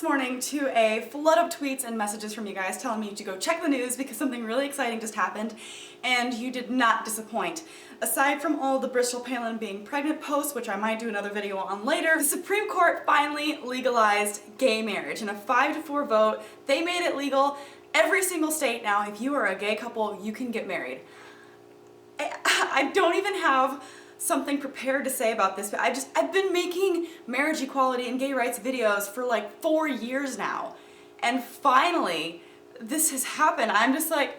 this morning to a flood of tweets and messages from you guys telling me to go check the news because something really exciting just happened, and you did not disappoint. Aside from all the Bristol Palin being pregnant posts, which I might do another video on later, the Supreme Court finally legalized gay marriage. In a 5-4 vote, they made it legal. Every single state now, if you are a gay couple, you can get married. I don't even have something prepared to say about this, but I've been making marriage equality and gay rights videos for like 4 years now, and finally this has happened. I'm just like,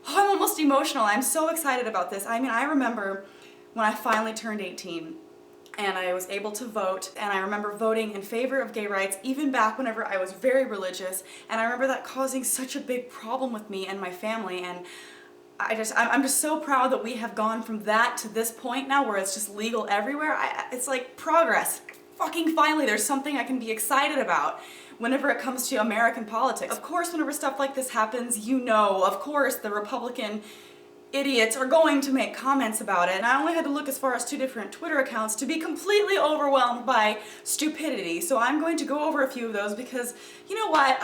oh, I'm almost emotional. I'm so excited about this. I mean, I remember when I finally turned 18 and I was able to vote, and I remember voting in favor of gay rights even back whenever I was very religious, and I remember that causing such a big problem with me and my family, and I'm just so proud that we have gone from that to this point now where it's just legal everywhere. It's like progress. Fucking finally, there's something I can be excited about whenever it comes to American politics. Of course, whenever stuff like this happens, you know, of course, the Republican idiots are going to make comments about it. And I only had to look as far as 2 different Twitter accounts to be completely overwhelmed by stupidity. So I'm going to go over a few of those because, you know what,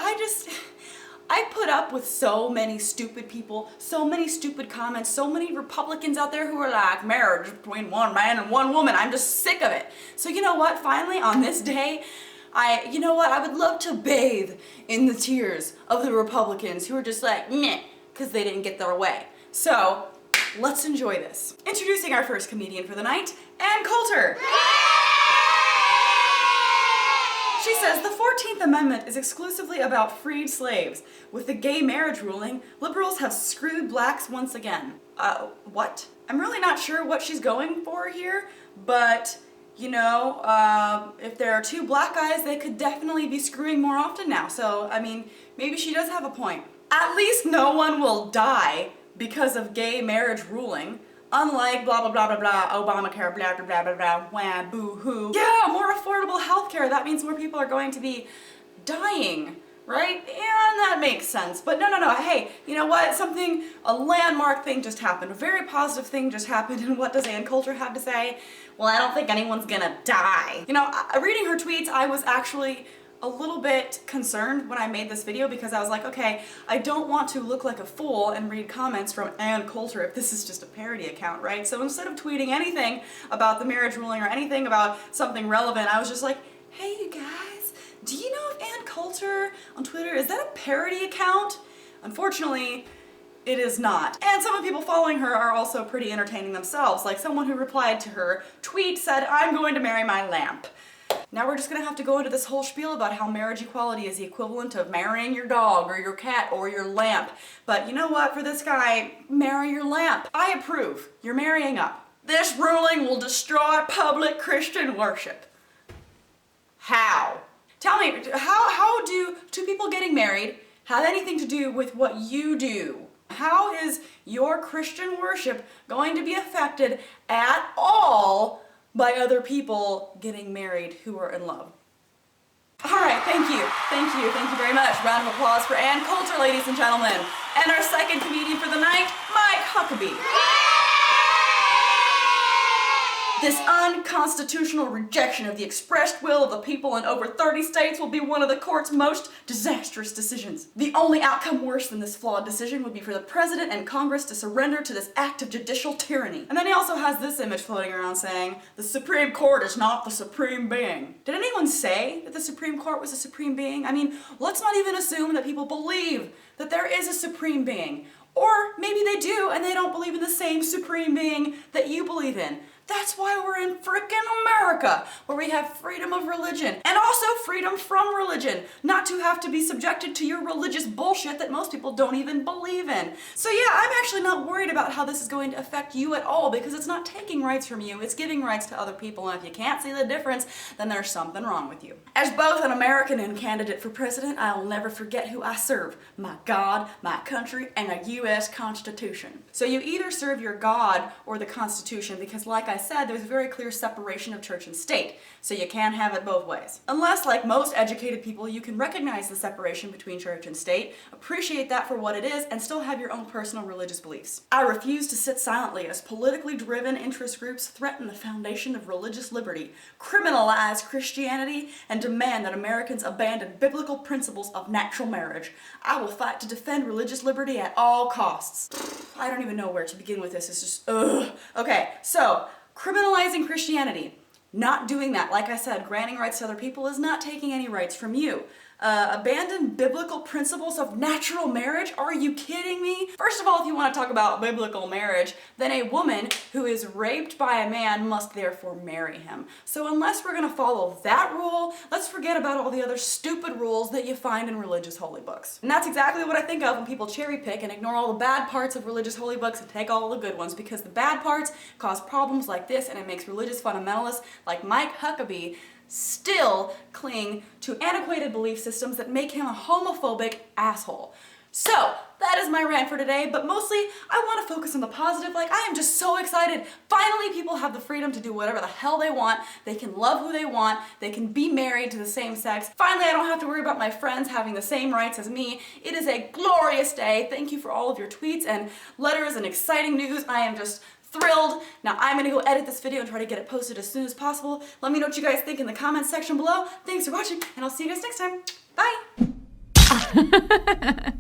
I put up with so many stupid people, so many stupid comments, so many Republicans out there who are like, marriage between one man and one woman. I'm just sick of it. So you know what, finally on this day, I would love to bathe in the tears of the Republicans who are just like, meh, because they didn't get their way. So let's enjoy this. Introducing our first comedian for the night, Ann Coulter. She says the 14th Amendment is exclusively about freed slaves. With the gay marriage ruling, liberals have screwed blacks once again. What? I'm really not sure what she's going for here, but you know, if there are 2 black guys, they could definitely be screwing more often now. So, I mean, maybe she does have a point. At least no one will die because of gay marriage ruling. Unlike blah blah blah blah blah, Obamacare, blah blah blah blah blah, wah, boo hoo. Yeah, more affordable healthcare. That means more people are going to be dying, right? Yeah, that makes sense. But no. Hey, you know what? A landmark thing just happened. A very positive thing just happened. And what does Ann Coulter have to say? Well, I don't think anyone's gonna die. You know, reading her tweets, I was actually a little bit concerned when I made this video because I was like, okay, I don't want to look like a fool and read comments from Ann Coulter if this is just a parody account, right? So instead of tweeting anything about the marriage ruling or anything about something relevant, I was just like, hey you guys, do you know if Ann Coulter on Twitter, is that a parody account? Unfortunately, it is not. And some of the people following her are also pretty entertaining themselves. Like someone who replied to her tweet said, I'm going to marry my lamp. Now we're just gonna have to go into this whole spiel about how marriage equality is the equivalent of marrying your dog or your cat or your lamp. But you know what, for this guy, marry your lamp. I approve. You're marrying up. This ruling will destroy public Christian worship. How? Tell me, how do 2 people getting married have anything to do with what you do? How is your Christian worship going to be affected at all by other people getting married who are in love? Alright, thank you very much. Round of applause for Ann Coulter, ladies and gentlemen. And our second comedian for the night, Mike Huckabee. This unconstitutional rejection of the expressed will of the people in over 30 states will be one of the court's most disastrous decisions. The only outcome worse than this flawed decision would be for the president and Congress to surrender to this act of judicial tyranny. And then he also has this image floating around saying, the Supreme Court is not the supreme being. Did anyone say that the Supreme Court was a supreme being? I mean, let's not even assume that people believe that there is a supreme being. Or maybe they do and they don't believe in the same supreme being that you believe in. That's why we're in frickin' America, where we have freedom of religion, and also freedom from religion, not to have to be subjected to your religious bullshit that most people don't even believe in. So yeah, I'm actually not worried about how this is going to affect you at all, because it's not taking rights from you, it's giving rights to other people, and if you can't see the difference, then there's something wrong with you. As both an American and candidate for president, I'll never forget who I serve. My God, my country, and a U.S. Constitution. So you either serve your God or the Constitution, because like I said, there's a very clear separation of church and state, so you can't have it both ways. Unless, like most educated people, you can recognize the separation between church and state, appreciate that for what it is, and still have your own personal religious beliefs. I refuse to sit silently as politically driven interest groups threaten the foundation of religious liberty, criminalize Christianity, and demand that Americans abandon biblical principles of natural marriage. I will fight to defend religious liberty at all costs. I don't even know where to begin with this. It's just, ugh. Okay, so, criminalizing Christianity. Not doing that. Like I said, granting rights to other people is not taking any rights from you. Abandon biblical principles of natural marriage? Are you kidding me? First of all, if you want to talk about biblical marriage, then a woman who is raped by a man must therefore marry him. So unless we're going to follow that rule, let's forget about all the other stupid rules that you find in religious holy books. And that's exactly what I think of when people cherry pick and ignore all the bad parts of religious holy books and take all the good ones, because the bad parts cause problems like this, and it makes religious fundamentalists like Mike Huckabee still cling to antiquated belief systems that make him a homophobic asshole. So, that is my rant for today, but mostly I want to focus on the positive. Like, I am just so excited. Finally, people have the freedom to do whatever the hell they want. They can love who they want. They can be married to the same sex. Finally, I don't have to worry about my friends having the same rights as me. It is a glorious day. Thank you for all of your tweets and letters and exciting news. I am just thrilled. Now I'm gonna go edit this video and try to get it posted as soon as possible. Let me know what you guys think in the comments section below. Thanks for watching, and I'll see you guys next time. Bye!